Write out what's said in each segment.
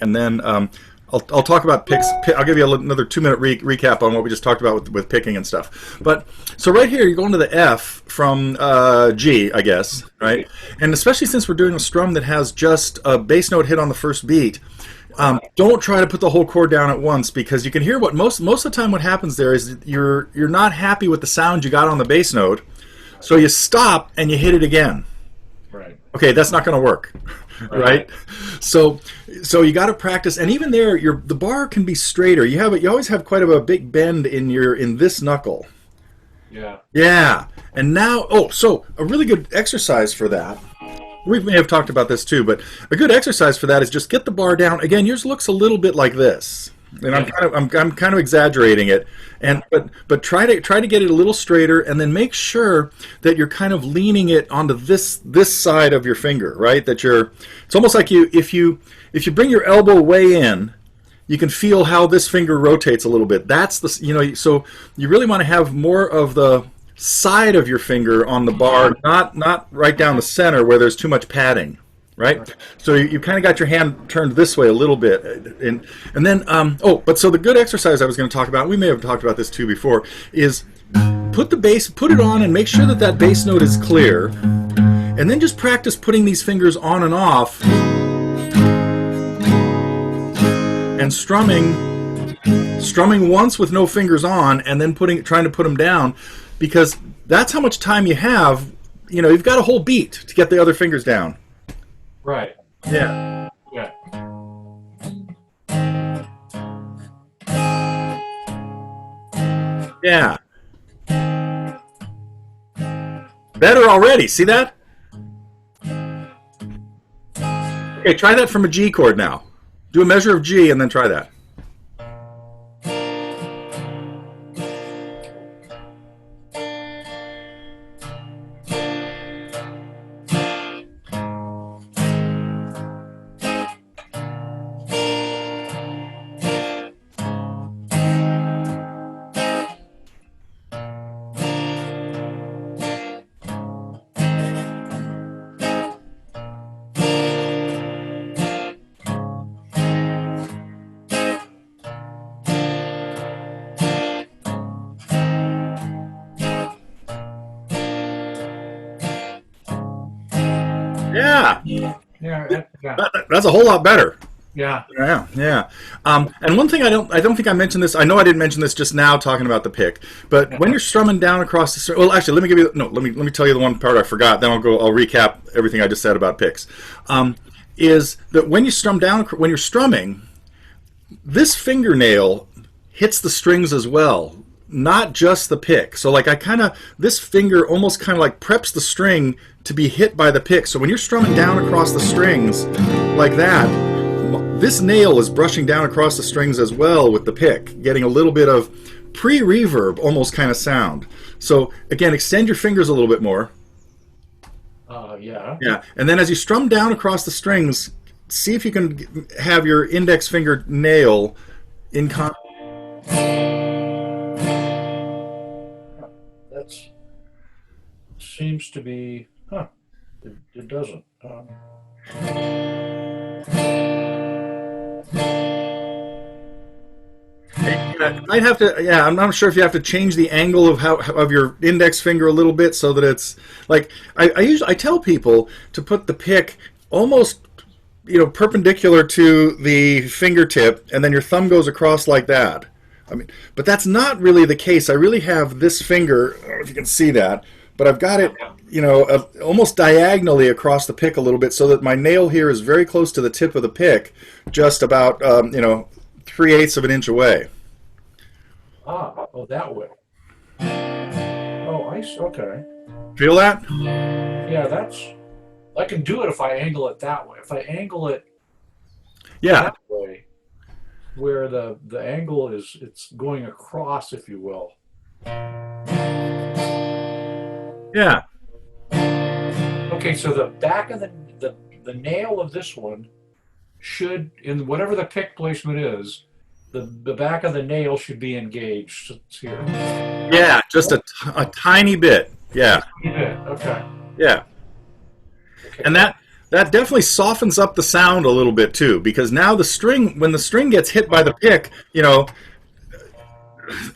and then I'll talk about picks. I'll give you another 2-minute recap on what we just talked about with picking and stuff. But so right here, you're going to the F from G, I guess, right? And especially since we're doing a strum that has just a bass note hit on the first beat, don't try to put the whole chord down at once, because you can hear what most of the time what happens there is you're not happy with the sound you got on the bass note, so you stop and you hit it again. Right. Okay, that's not going to work. Right? So you got to practice, and even there, the bar can be straighter. You always have quite a big bend in this knuckle. Yeah. Yeah. And now, so a really good exercise for that. We may have talked about this too, but a good exercise for that is just get the bar down. Again, yours looks a little bit like this, and I'm kind of exaggerating it, but try to get it a little straighter, and then make sure that you're kind of leaning it onto this side of your finger, right? It's almost like if you bring your elbow way in, you can feel how this finger rotates a little bit. That's so you really want to have more of the side of your finger on the bar, not right down the center where there's too much padding, right? So you kind of got your hand turned this way a little bit, and then but so the good exercise I was going to talk about, we may have talked about this too before, is put it on and make sure that bass note is clear, and then just practice putting these fingers on and off and strumming once with no fingers on, and then trying to put them down, because that's how much time you have. You've got a whole beat to get the other fingers down. Right. Yeah. Yeah. Yeah. Better already. See that? Okay, try that from a G chord now. Do a measure of G and then try that. Yeah. Yeah. That's a whole lot better. Yeah. Yeah. And one thing I don't think I mentioned this. I know I didn't mention this just now talking about the pick. But when you're strumming down across the string, well, actually, let me tell you the one part I forgot. Then I'll recap everything I just said about picks. Is that when you when you're strumming, this fingernail hits the strings as well, not just the pick. So like this finger almost kind of like preps the string to be hit by the pick. So when you're strumming down across the strings like that, this nail is brushing down across the strings as well with the pick, getting a little bit of pre-reverb almost kind of sound. So again, extend your fingers a little bit more. Yeah. Yeah, and then as you strum down across the strings, see if you can have your index finger nail in That seems to be, it doesn't. You might have to. Yeah, I'm not sure if you have to change the angle of your index finger a little bit so that it's like I tell people to put the pick almost perpendicular to the fingertip, and then your thumb goes across like that. But that's not really the case. I really have this finger. I don't know if you can see that, but I've got it, almost diagonally across the pick a little bit, so that my nail here is very close to the tip of the pick, just about 3/8 of an inch away. That way. Okay. Feel that? Yeah, I can do it if I angle it that way. If I angle it that way, where the angle it's going across, if you will. Yeah. Okay, so the back of the nail of this one should, in whatever the pick placement is, the back of the nail should be engaged. It's here. Yeah, just a tiny bit. Yeah. Okay. Yeah. Okay. And that that definitely softens up the sound a little bit too, because now the string, when the string gets hit by the pick,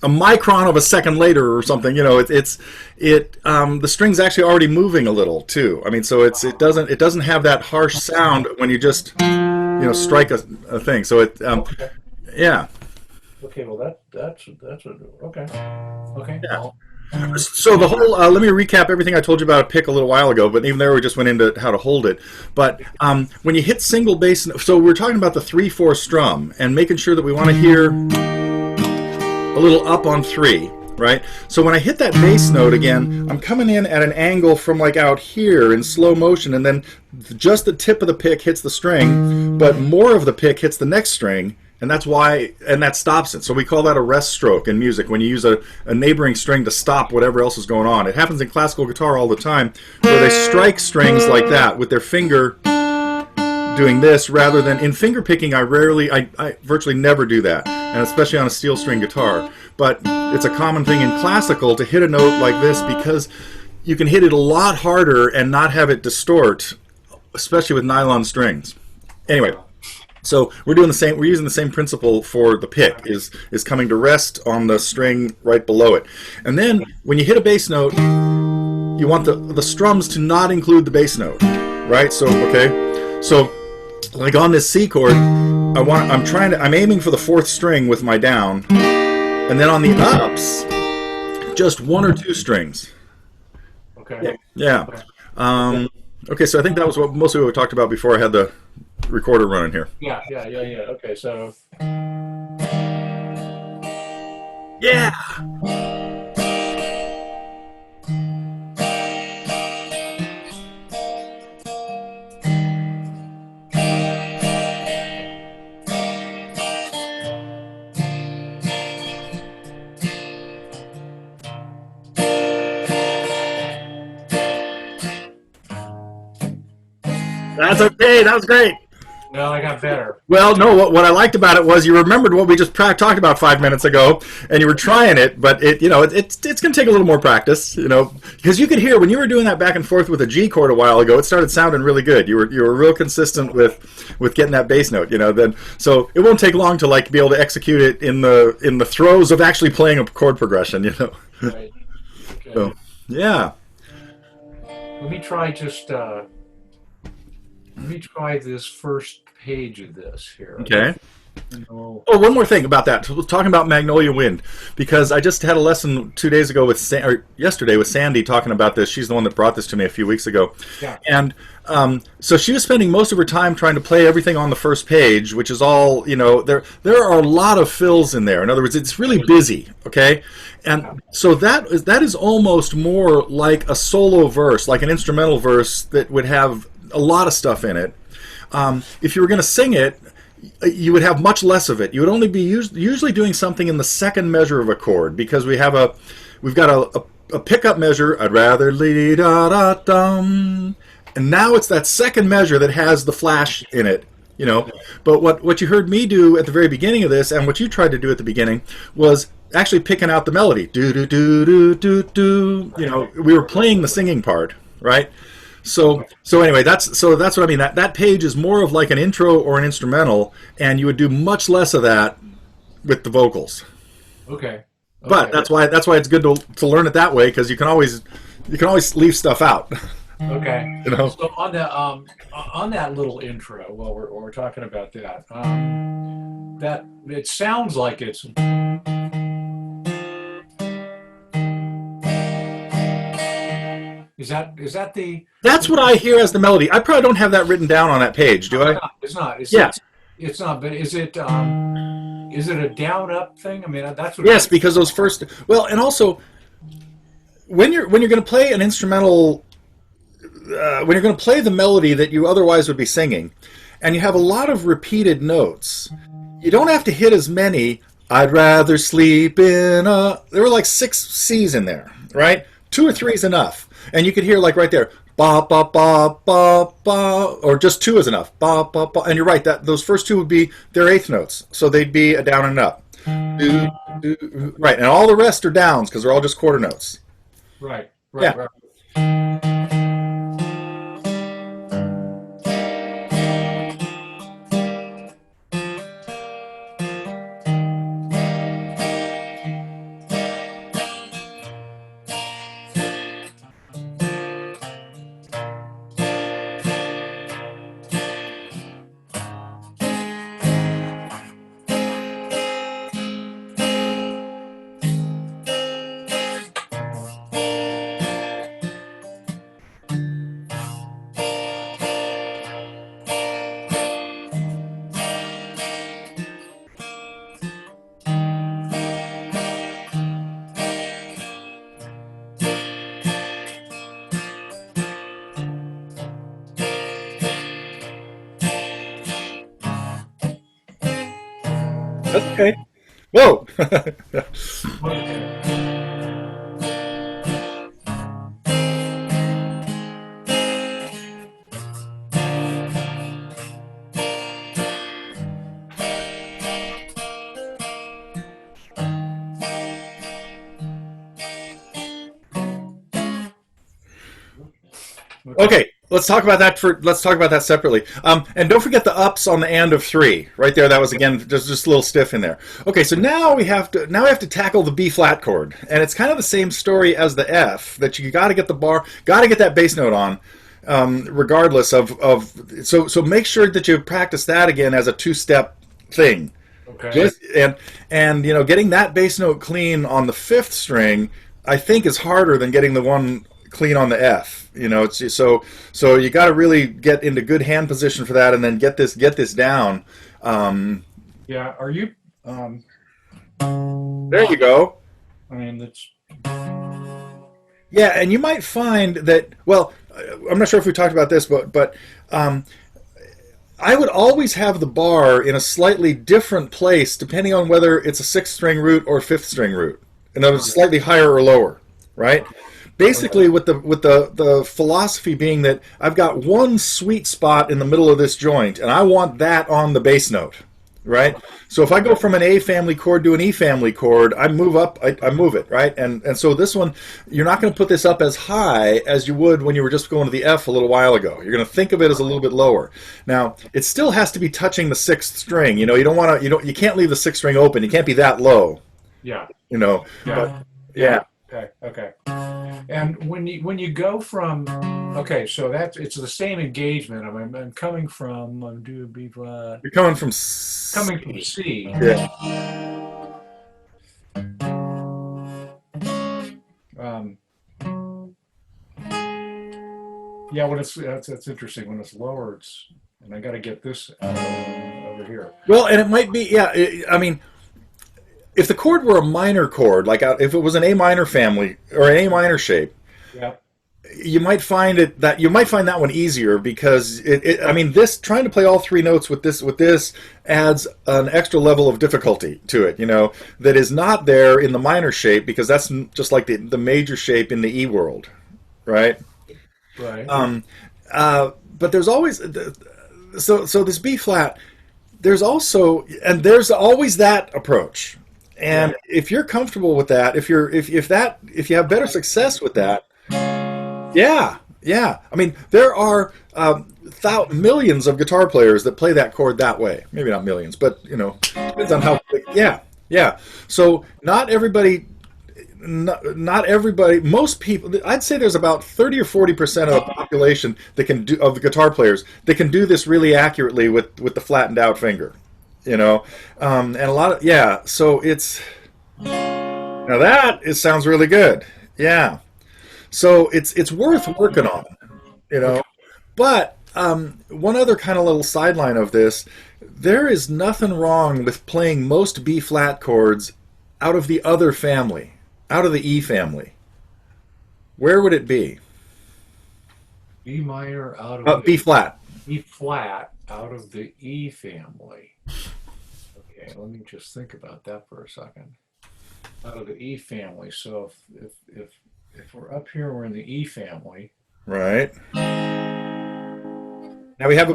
a micron of a second later or something, the string's actually already moving a little too. I mean, so it doesn't have that harsh sound when you just strike a thing. So Okay. yeah. Okay. Well, that's okay. Okay. Yeah. Well, So the whole, let me recap everything I told you about a pick a little while ago, but even there we just went into how to hold it. But when you hit single bass, so we're talking about the 3/4 strum and making sure that we want to hear a little up on 3, right? So when I hit that bass note again, I'm coming in at an angle from like out here in slow motion, and then just the tip of the pick hits the string, but more of the pick hits the next string, and that stops it. So we call that a rest stroke in music, when you use a neighboring string to stop whatever else is going on. It happens in classical guitar all the time, where they strike strings like that with their finger doing this, rather than in finger picking. I virtually never do that, and especially on a steel string guitar. But it's a common thing in classical to hit a note like this, because you can hit it a lot harder and not have it distort, especially with nylon strings. Anyway, so we're doing the same. We're using the same principle for the pick, is coming to rest on the string right below it. And then when you hit a bass note, you want the strums to not include the bass note, right? So so like on this C chord, I'm aiming for the 4th string with my down, and then on the ups, just 1 or 2 strings. okay. Yeah. Okay, so I think that was mostly what we talked about before I had the recorder running here. Yeah. Okay. So. Yeah. That's okay. That was great. Well, I got better. Well, no, what I liked about it was you remembered what we just talked about 5 minutes ago, and you were trying it, but it's going to take a little more practice, because you could hear when you were doing that back and forth with a G chord a while ago, it started sounding really good. You were real consistent with getting that bass note, then so it won't take long to be able to execute it in the throes of actually playing a chord progression, Right. Okay. So, yeah. Let me try this first page of this here. Okay. Oh, Oh, one more thing about that. Talking about Magnolia Wind, because I just had a lesson 2 days ago or yesterday with Sandy talking about this. She's the one that brought this to me a few weeks ago. yeah. And so she was spending most of her time trying to play everything on the first page, which is all, there are a lot of fills in there. In other words, it's really busy, okay? And so that is almost more like a solo verse, like an instrumental verse that would have a lot of stuff in it. If you were going to sing it, you would have much less of it. You would only be usually doing something in the second measure of a chord, because we've got a pickup measure. I'd rather lead da da dum, and now it's that second measure that has the flash in it. But what you heard me do at the very beginning of this, and what you tried to do at the beginning, was actually picking out the melody. Do do do do do do. We were playing the singing part, right? So anyway, that's what I mean. That page is more of like an intro or an instrumental, and you would do much less of that with the vocals. Okay. But that's why it's good to learn it that way, because you can always leave stuff out. Okay. So on that little intro, while we're talking about that, that it sounds like it's. Is that the? That's what I hear as the melody. I probably don't have that written down on that page, do I? It's not. It's not. But is it a down up thing? I mean, that's what. Yes, because those first. Well, and also when you're going to play an instrumental, when you're going to play the melody that you otherwise would be singing, and you have a lot of repeated notes, you don't have to hit as many. I'd rather sleep in a. There were like 6 C's in there, right? 2 or 3 is enough. And you could hear like right there, ba ba ba ba ba, or just 2 is enough, ba ba ba. And you're right, that those first 2 would be their 8th notes, so they'd be a down and up. Right, and all the rest are downs because they're all just quarter notes. Right. Yeah. Right. That's okay. Whoa. Okay. Okay. Okay, let's talk about that separately. And don't forget the ups on the and of three right there. That was again just a little stiff in there. Okay, so now we have to tackle the B flat chord, and it's kind of the same story as the F. That you got to get the bar, got to get that bass note on, regardless of. So make sure that you practice that again as a two-step thing. Okay. Just and getting that bass note clean on the fifth string, I think, is harder than getting the one clean on the F. It's so you got to really get into good hand position for that, and then get this down. Yeah. Are you? There you go. I mean, that's. Yeah, and you might find that. Well, I'm not sure if we talked about this, but I would always have the bar in a slightly different place depending on whether it's a sixth string root or fifth string root. In other words, slightly higher or lower, right? Basically, with the philosophy being that I've got one sweet spot in the middle of this joint, and I want that on the bass note, right? So if I go from an A family chord to an E family chord, I move up, I move it, right? And so this one, you're not going to put this up as high as you would when you were just going to the F a little while ago. You're going to think of it as a little bit lower. Now, it still has to be touching the sixth string. You don't want to, you can't leave the sixth string open. You can't be that low. Yeah. Yeah. But, yeah. Okay. Okay. And when you go from, okay, so it's the same engagement. I'm coming from, I'm doing B flat. You're coming from C. Yeah. Yeah, when that's interesting. When it's lower, and I got to get this out over here. Well, and it might be, yeah. I mean, if the chord were a minor chord, like if it was an A minor family or an A minor shape, yeah, you might find that one easier because I mean, this trying to play all three notes with this adds an extra level of difficulty to it. That is not there in the minor shape because that's just like the major shape in the E world, right? Right. But there's always so this B flat. There's always that approach. And if you're comfortable with that, if you have better success with that, yeah. I mean, there are millions of guitar players that play that chord that way. Maybe not millions, but depends on how. Yeah. So not everybody. Most people. I'd say there's about 30 or 40% of the population of the guitar players that can do this really accurately with the flattened out finger. And a lot of so it's now that sounds really good. Yeah, so it's worth working on, But one other kind of little sideline of this, there is nothing wrong with playing most B flat chords out of the other family, out of the E family. Where would it be? B minor out of B flat. B flat out of the E family. Okay, let me just think about that for a second. Out of the E family. So if we're up here, we're in the E family. Right. Now we've got a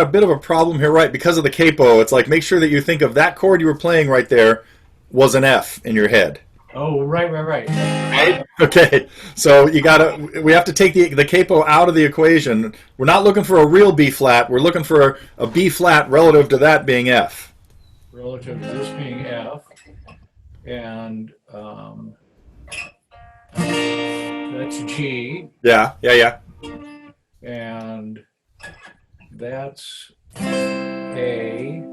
bit of a problem here, right? Because of the capo, it's like make sure that you think of that chord you were playing right there was an F in your head. Oh, right. Right? Okay, so we have to take the capo out of the equation. We're not looking for a real B flat. We're looking for a B flat relative to that being F. Relative to this being F, and that's G. Yeah. And that's A.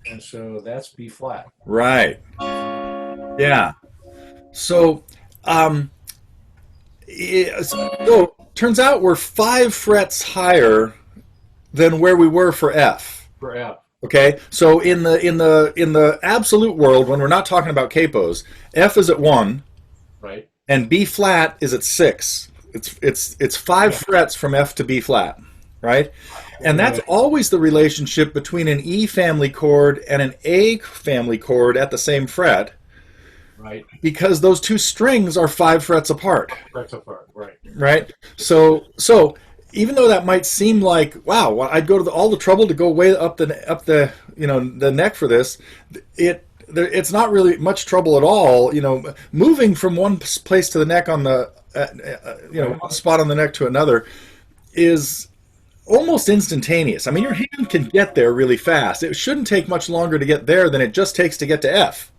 And so that's B flat. Right. Yeah. So, turns out we're 5 frets higher than where we were for F. For F. Okay. So in the absolute world, when we're not talking about capos, F is at 1. Right. And B flat is at 6. It's 5 frets from F to B flat. Right. And that's always the relationship between an E family chord and an A family chord at the same fret, Right. because those two strings are 5 frets apart. Frets apart. Right. Right? So even though that might seem like, wow, well, I'd go to all the trouble to go way up the the neck for this, it's not really much trouble at all. Moving from one place to the neck on the one spot on the neck to another is almost instantaneous. I mean, your hand can get there really fast. It shouldn't take much longer to get there than it just takes to get to F.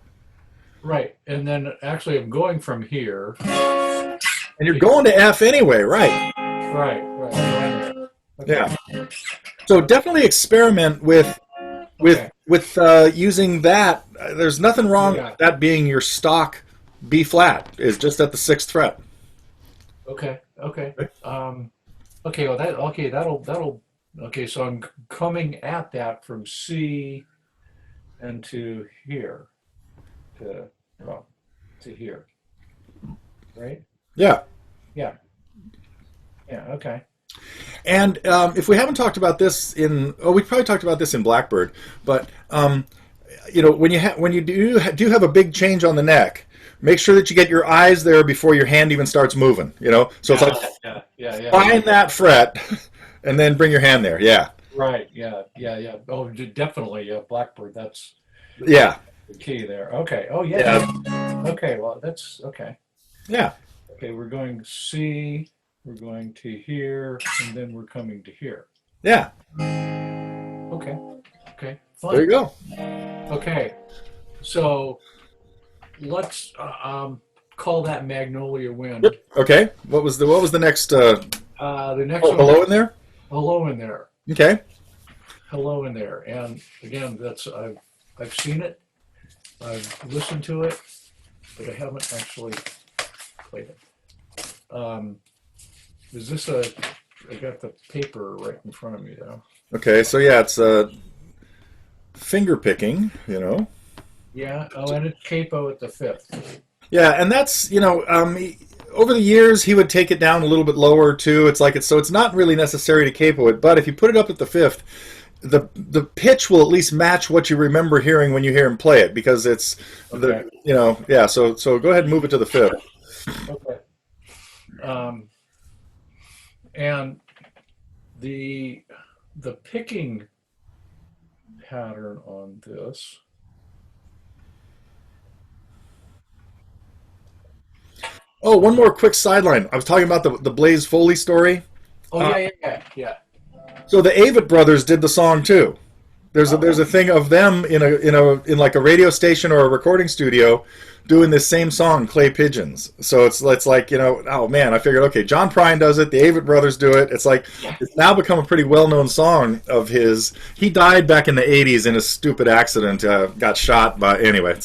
Right. And then actually I'm going from here. And you're going to F anyway, right? Right. Okay. Yeah. So definitely experiment with using that. There's nothing wrong with that being your stock B flat. Is just at the 6th fret. Okay. Okay. Well, that'll. Okay. So I'm coming at that from C and to here, to here, right? Yeah. Yeah. Okay. And if we haven't talked about this we probably talked about this in Blackbird, but when you do have a big change on the neck, make sure that you get your eyes there before your hand even starts moving. So it's like find that fret, and then bring your hand there. Yeah. Right. Yeah. Oh, definitely. Yeah. Blackbird. That's the key there. Okay. Oh yeah. Okay. Well, that's okay. Yeah. Okay. We're going C. We're going to here, and then we're coming to here. Yeah. Okay. Fine. There you go. Okay. So let's call that Magnolia Wind. Yep. Okay. What was the next? The next one. Hello in there. Hello in there. Okay. Hello in there. And again, I've seen it. I've listened to it, but I haven't actually played it. Is this I got the paper right in front of me though. Okay, so yeah, it's finger picking, Yeah. Oh, and it's capo at the 5th. Yeah, and that's over the years he would take it down a little bit lower too. It's not really necessary to capo it, but if you put it up at the 5th, the pitch will at least match what you remember hearing when you hear him play it, because it's So go ahead and move it to the 5th. Okay. And the picking pattern on this. Oh, one more quick sideline. I was talking about the Blaze Foley story. Oh yeah. So the Avett brothers did the song too. There's a thing of them in like a radio station or a recording studio doing this same song, Clay Pigeons. So it's like, oh man, I figured, okay, John Prine does it, the Avett brothers do it. It's like, it's now become a pretty well-known song of his. He died back in the 80s in a stupid accident, got shot by, anyway.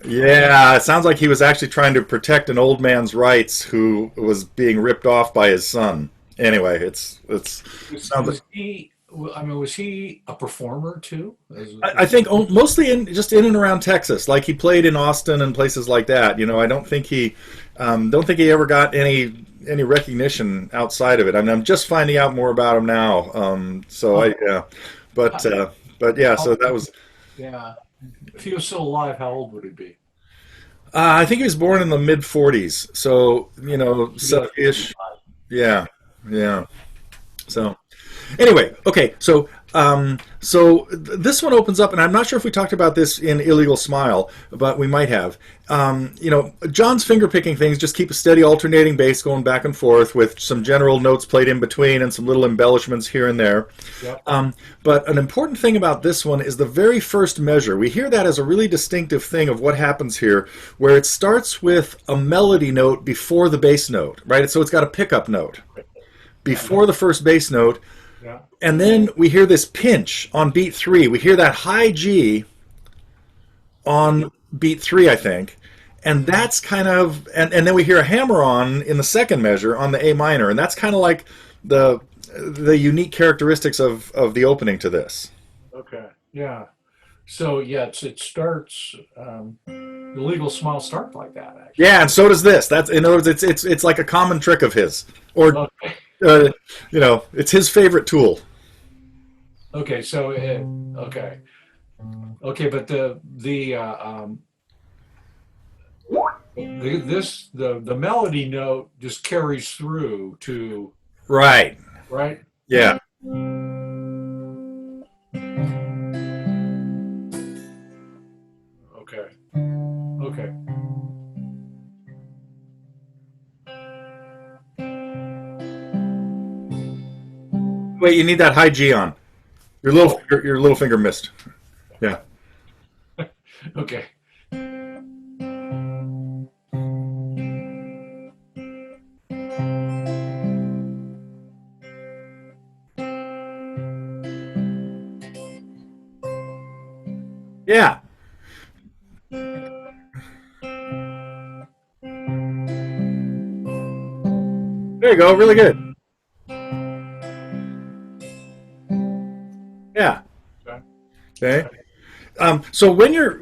Yeah, it sounds like he was actually trying to protect an old man's rights who was being ripped off by his son. Anyway, it sounds like... Was he a performer too? I think mostly in and around Texas. Like he played in Austin and places like that. I don't think he ever got any recognition outside of it. I mean, I'm just finding out more about him now. But yeah. So that was. Yeah. If he was still alive, how old would he be? I think he was born in the mid 40s. So 70-ish. Yeah. So. Anyway, okay, so this one opens up, and I'm not sure if we talked about this in Illegal Smile, but we might have. John's finger-picking things just keep a steady alternating bass going back and forth with some general notes played in between and some little embellishments here and there. Yep. But an important thing about this one is the very first measure. We hear that as a really distinctive thing of what happens here, where it starts with a melody note before the bass note, right? So it's got a pickup note before the first bass note. Yeah. And then we hear this pinch on beat 3. We hear that high G on beat 3, I think. And that's kind of, and then we hear a hammer on in the second measure on the A minor. And that's kind of like the unique characteristics of the opening to this. Okay. Yeah. So yeah, it starts. The Legal Smile starts like that. Actually. Yeah, and so does this. That's, in other words, it's like a common trick of his. Or You know, it's his favorite tool. Okay, so okay, okay, but the melody note just carries through to Right. right. Yeah. Okay, okay. Wait, you need that high G on. Oh, Your little finger missed. Yeah. okay. Yeah. There you go. Really good. Yeah. Okay. Okay. So when you're,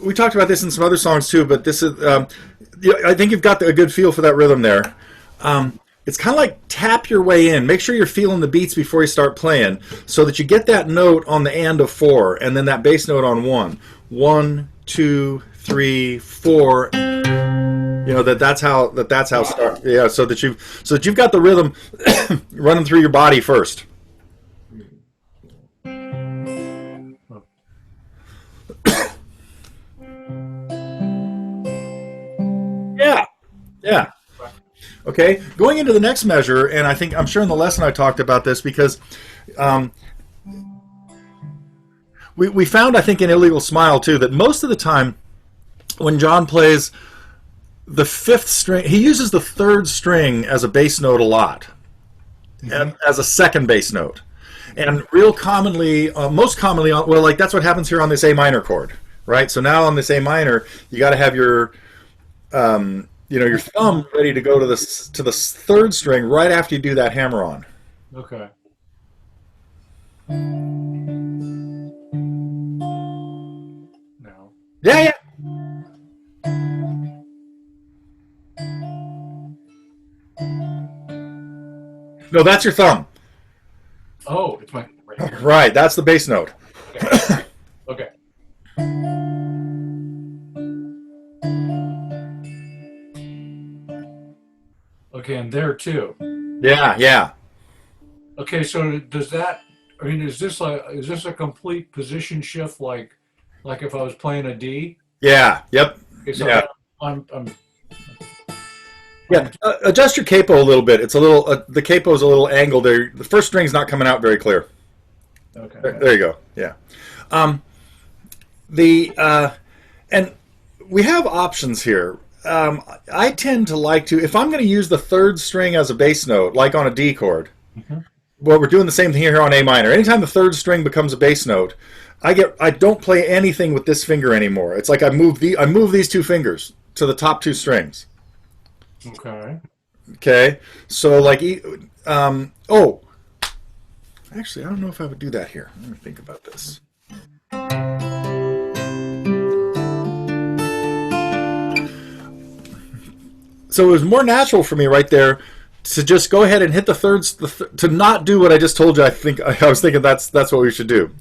we talked about this in some other songs too, but this is, I think you've got a good feel for that rhythm there. It's kind of like tap your way in. Make sure you're feeling the beats before you start playing, so that you get that note on the and of 4, and then that bass note on 1. 1, 2, 3, 4. You know that's how start. Yeah, so that you've got the rhythm running through your body first. Yeah. Yeah. Okay, going into the next measure, and I'm sure in the lesson I talked about this because um, we found, I think, in Illegal Smile too, that most of the time when John plays the 5th string, he uses the 3rd string as a bass note a lot, and as a second bass note, and real commonly, most commonly, well, like that's what happens here on this A minor chord, right? So now on this A minor, you got to have your your thumb ready to go to the 3rd string right after you do that hammer on. Okay. Now. Yeah, yeah. No, that's your thumb. Oh, it's my right here. Right, that's the bass note. Okay. Okay. Okay, and there too. Yeah, yeah. Okay, so does that? I mean, is this a complete position shift like if I was playing a D? Yeah, yep. Okay, so Yeah. I'm Yeah, adjust your capo a little bit. It's a little the capo's a little angled there. The first string's not coming out very clear. okay. There you go. Yeah. The and we have options here. I tend to like to, if I'm going to use the 3rd string as a bass note, like on a D chord. Well, we're doing the same thing here on A minor. Anytime the 3rd string becomes a bass note, I don't play anything with this finger anymore. It's like I move these 2 fingers to the top 2 strings. Okay. Okay, so like, oh, actually, I don't know if I would do that here. Let me think about this. So it was more natural for me right there to just go ahead and hit the thirds, to not do what I just told you. I was thinking that's what we should do.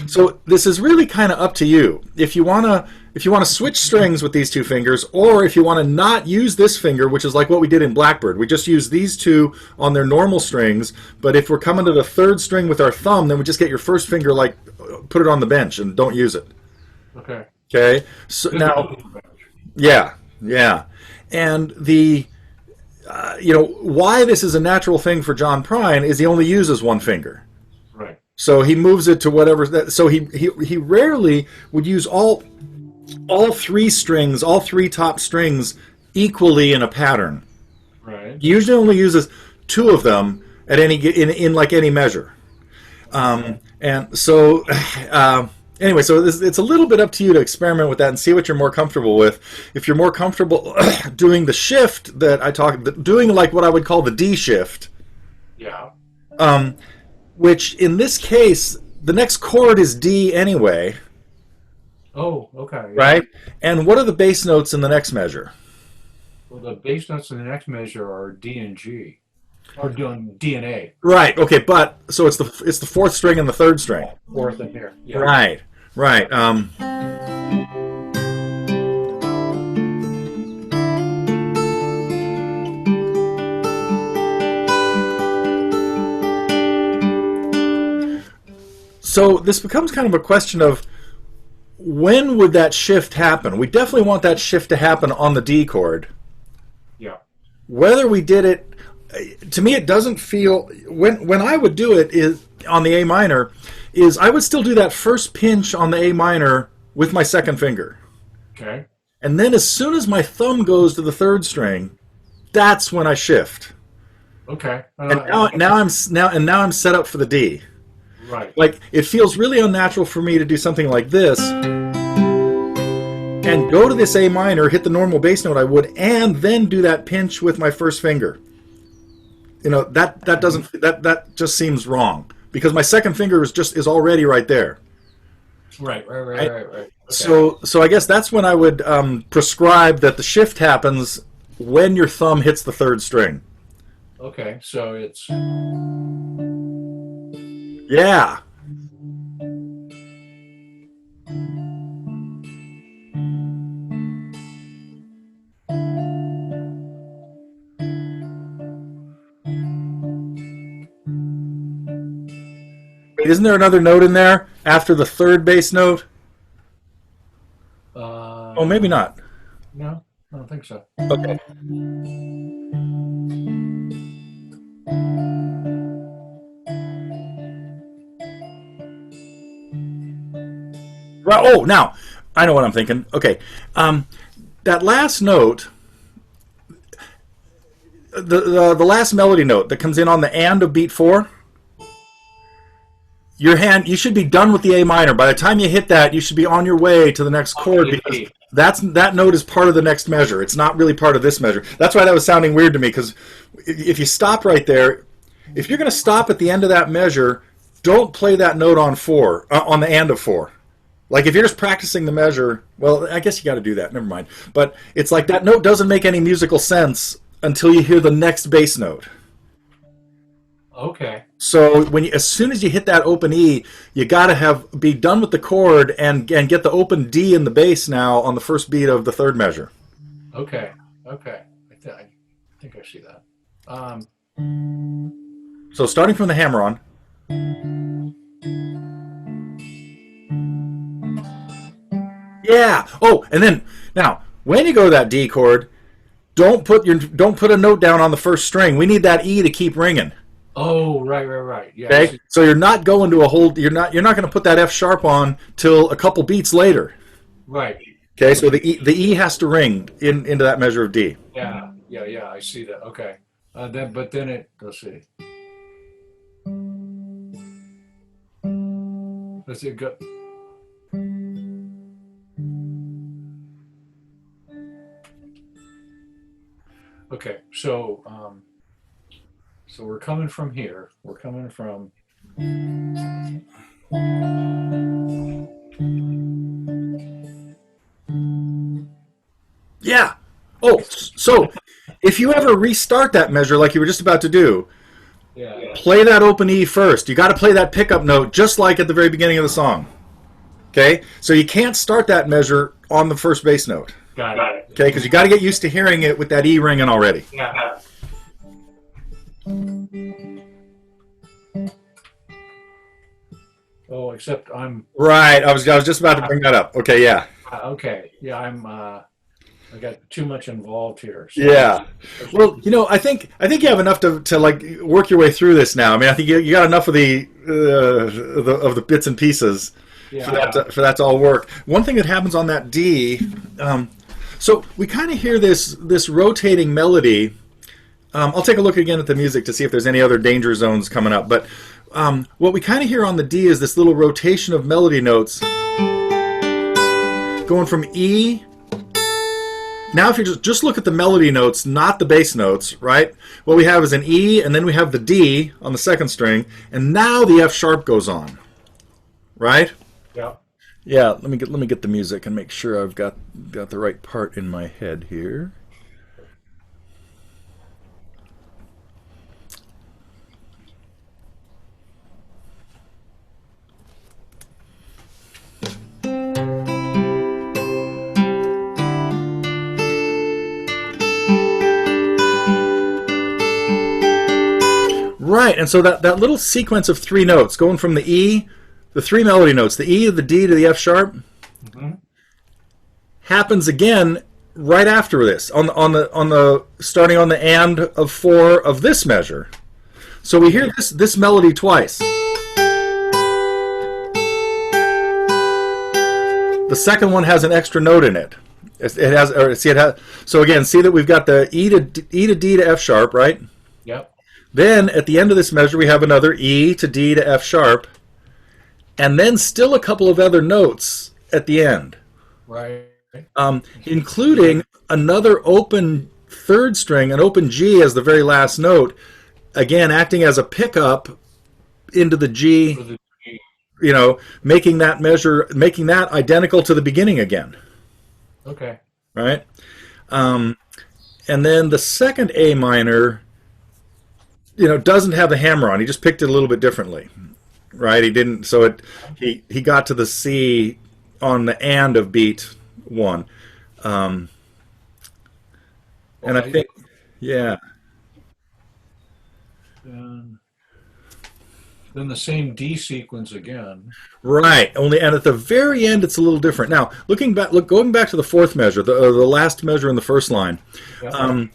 So this is really kind of up to you. If you wanna switch strings with these 2 fingers, or if you want to not use this finger, which is like what we did in Blackbird. We just use these 2 on their normal strings. But if we're coming to the 3rd string with our thumb, then we just get your first finger, like put it on the bench and don't use it. Okay. Okay. So now, yeah, yeah. And the why this is a natural thing for John Prine is he only uses 1 finger. Right. So he moves it to whatever. So he rarely would use all 3 strings, all 3 top strings equally in a pattern. Right. He usually only uses 2 of them at in like any measure. And so anyway, so it's a little bit up to you to experiment with that and see what you're more comfortable with. If you're more comfortable doing the shift that I talked, doing like what I would call the D shift. Yeah. Which in this case, the next chord is D anyway. Oh, okay. Yeah. Right? And what are the bass notes in the next measure? Well, the bass notes in the next measure are D and G. We're doing DNA. Right. Okay. But so it's the fourth string and the third string. Fourth in here. Yeah. Right. Right. So this becomes kind of a question of when would that shift happen? We definitely want that shift to happen on the D chord. Yeah. Whether we did it, to me, it doesn't feel. When I would do it is on the A minor, is I would still do that first pinch on the A minor with my second finger, Okay. and then as soon as my thumb goes to the third string, that's when I shift. Okay. And now I'm set up for the D. Right. Like it feels really unnatural for me to do something like this and go to this A minor, hit the normal bass note I would, and then do that pinch with my first finger. You know, that just seems wrong because my second finger is already right there. Right. Okay. So I guess that's when I would prescribe that the shift happens when your thumb hits the third string. Okay. So it's Yeah. Wait, isn't there another note in there after the third bass note? Oh, maybe not. no, I don't think so. Okay. Right. Oh, now I know what I'm thinking. Okay, that last note, the last melody note that comes in on the and of beat 4. You should be done with the A minor. By the time you hit that, you should be on your way to the next chord because that note is part of the next measure. It's not really part of this measure. That's why that was sounding weird to me because if you stop right there, if you're going to stop at the end of that measure, don't play that note on 4 on the and of 4. Like if you're just practicing the measure, well, I guess you got to do that. Never mind. But it's like that note doesn't make any musical sense until you hear the next bass note. Okay. So as soon as you hit that open E, you got to be done with the chord and get the open D in the bass now on the first beat of the third measure. Okay. I think I see that. So starting from the hammer on. Yeah. Oh, and then now when you go to that D chord, don't put a note down on the first string. We need that E to keep ringing. Oh, right. Yeah. Okay. So you're not going to you're not going to put that F sharp on till a couple beats later. Right. Okay. So the E has to ring into that measure of D. Yeah. I see that. Okay. Let's see. Let's see. Go. Okay. So we're coming from here. We're coming from. Yeah. Oh, so if you ever restart that measure like you were just about to do, play that open E first. You got to play that pickup note just like at the very beginning of the song. Okay? So you can't start that measure on the first bass note. Got it. Okay? Because you got to get used to hearing it with that E ringing already. Yeah. Oh, except I'm. Right. I was just about to bring that up. Okay. Yeah. Okay. Yeah, I got too much involved here. So. Yeah. Well, I think you have enough to like work your way through this now. I mean, I think you got enough of the bits and pieces for that to all work. One thing that happens on that D, so we kind of hear this rotating melody. I'll take a look again at the music to see if there's any other danger zones coming up. But what we kind of hear on the D is this little rotation of melody notes going from E. Now, if you just look at the melody notes, not the bass notes, right? What we have is an E, and then we have the D on the second string, and now the F sharp goes on, right? Yeah. Yeah. Let me get the music and make sure I've got the right part in my head here. Right, and so that little sequence of three notes going from the E, the three melody notes, the E, the D to the F sharp, happens again right after this on the starting on the and of 4 of this measure. So we hear this melody twice. The second one has an extra note in it. So again, see that we've got the E to D to F sharp, right? Yep. Then at the end of this measure, we have another E to D to F sharp, and then still a couple of other notes at the end, Right. including another open third string, an open G as the very last note, again acting as a pickup into the G. For the G. You know, making that identical to the beginning again. Okay. Right? And then the second A minor, doesn't have the hammer on. He just picked it a little bit differently. Right? He didn't, so he got to the C on the and of beat 1. And I think, yeah. Then the same D sequence again. Right. And at the very end, it's a little different. Now, going back to the fourth measure, the last measure in the first line. Yep.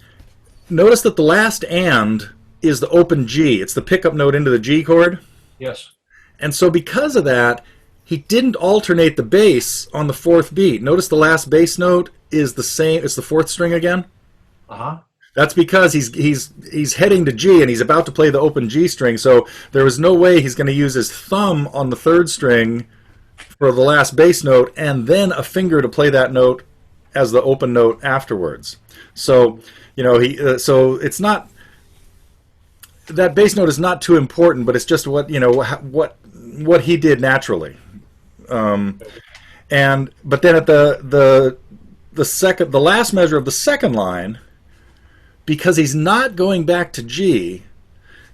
Notice that the last and is the open G. It's the pickup note into the G chord. Yes. And so because of that, he didn't alternate the bass on the fourth beat. Notice the last bass note is the same. It's the fourth string again. That's because he's heading to G and he's about to play the open G string, so there was no way he's going to use his thumb on the third string for the last bass note and then a finger to play that note as the open note afterwards. So, so it's not, that bass note is not too important, but it's just what he did naturally. But then at the last measure of the second line, because he's not going back to G,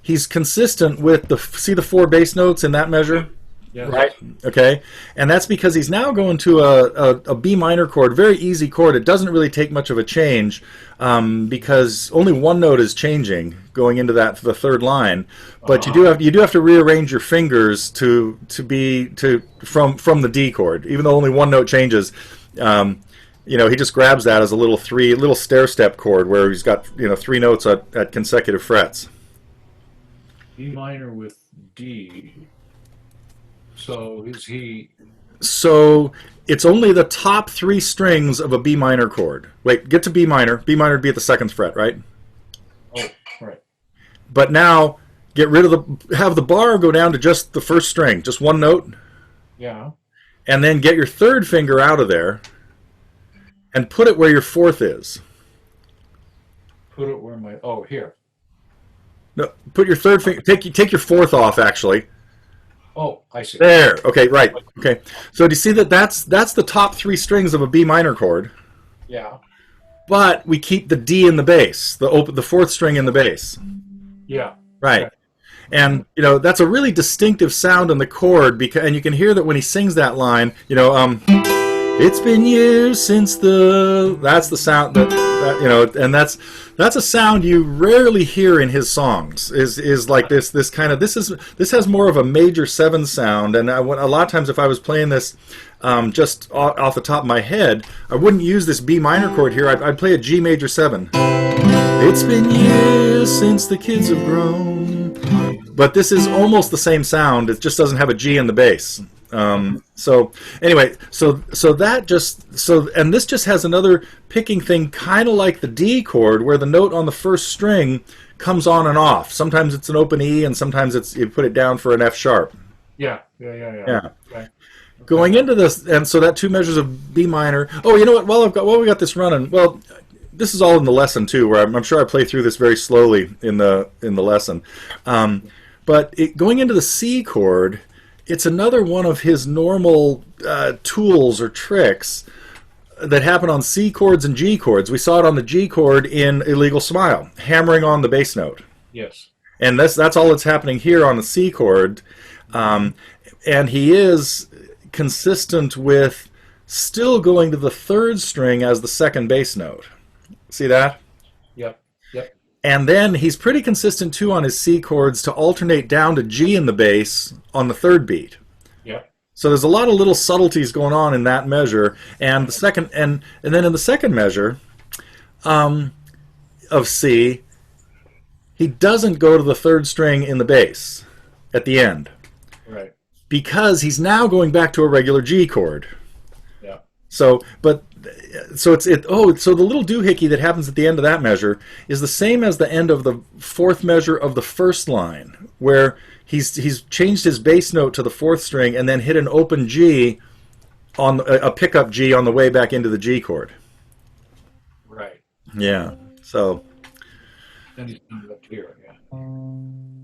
he's consistent with the 4 bass notes in that measure. Yes. Right? Okay? And that's because he's now going to a B minor chord, very easy chord. It doesn't really take much of a change because only one note is changing going into the third line. But you do have to rearrange your fingers from the D chord, even though only one note changes. He just grabs that as a little stair step chord where he's got 3 notes at consecutive frets. B minor with D. So is he? So it's only the top 3 strings of a B minor chord. Wait, get to B minor. B minor would be at the 2nd fret, right? Oh, right. But now have the bar go down to just the first string, just one note. Yeah. And then get your third finger out of there. And put it where your fourth is. Put it where here. No, put your third finger. Take your fourth off, actually. Oh, I see. There. Okay, right. Okay. So do you see that's the top 3 strings of a B minor chord? Yeah. But we keep the D in the bass, the fourth string in the bass. Yeah. Right. Okay. And that's a really distinctive sound in the chord and you can hear that when he sings that line. It's been years since that's the sound and that's a sound you rarely hear in his songs. Is like this has more of a major 7 sound, and a lot of times if I was playing this just off the top of my head, I wouldn't use this B minor chord here. I'd play a G major 7. It's been years since the kids have grown. But this is almost the same sound. It just doesn't have a G in the bass. So anyway, and this just has another picking thing, kind of like the D chord, where the note on the first string comes on and off. Sometimes it's an open E, and sometimes you put it down for an F sharp. Yeah. Okay. Going into this, and so that 2 measures of B minor. Oh, you know what? While we got this running, well, this is all in the lesson too, where I'm sure I play through this very slowly in the lesson. But going into the C chord, it's another one of his normal tools or tricks that happen on C chords and G chords. We saw it on the G chord in Illegal Smile, hammering on the bass note. Yes. And that's all that's happening here on the C chord. And he is consistent with still going to the third string as the second bass note. See that? Yep. And then he's pretty consistent too on his C chords to alternate down to G in the bass on the third beat. Yep. So there's a lot of little subtleties going on in that measure. And the second and then in the second measure of C, he doesn't go to the third string in the bass at the end. Right. Because he's now going back to a regular G chord. Yeah. So the little doohickey that happens at the end of that measure is the same as the end of the fourth measure of the first line, where he's changed his bass note to the fourth string and then hit an open G on a pickup G on the way back into the G chord. Right. Yeah. So. Then he's coming up here. Yeah.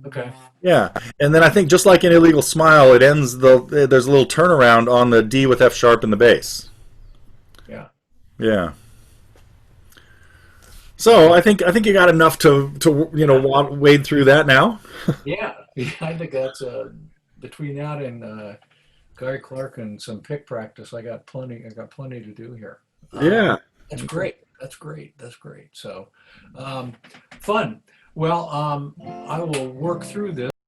Okay. Yeah, and then I think just like in Illegal Smile, it ends there's a little turnaround on the D with F sharp in the bass. Yeah. Yeah. So I think you got enough to wade through that now. Yeah. I think that's between that and Guy Clark and some pick practice. I got plenty to do here. Yeah. That's great. That's great. So, fun. Well, I will work through this.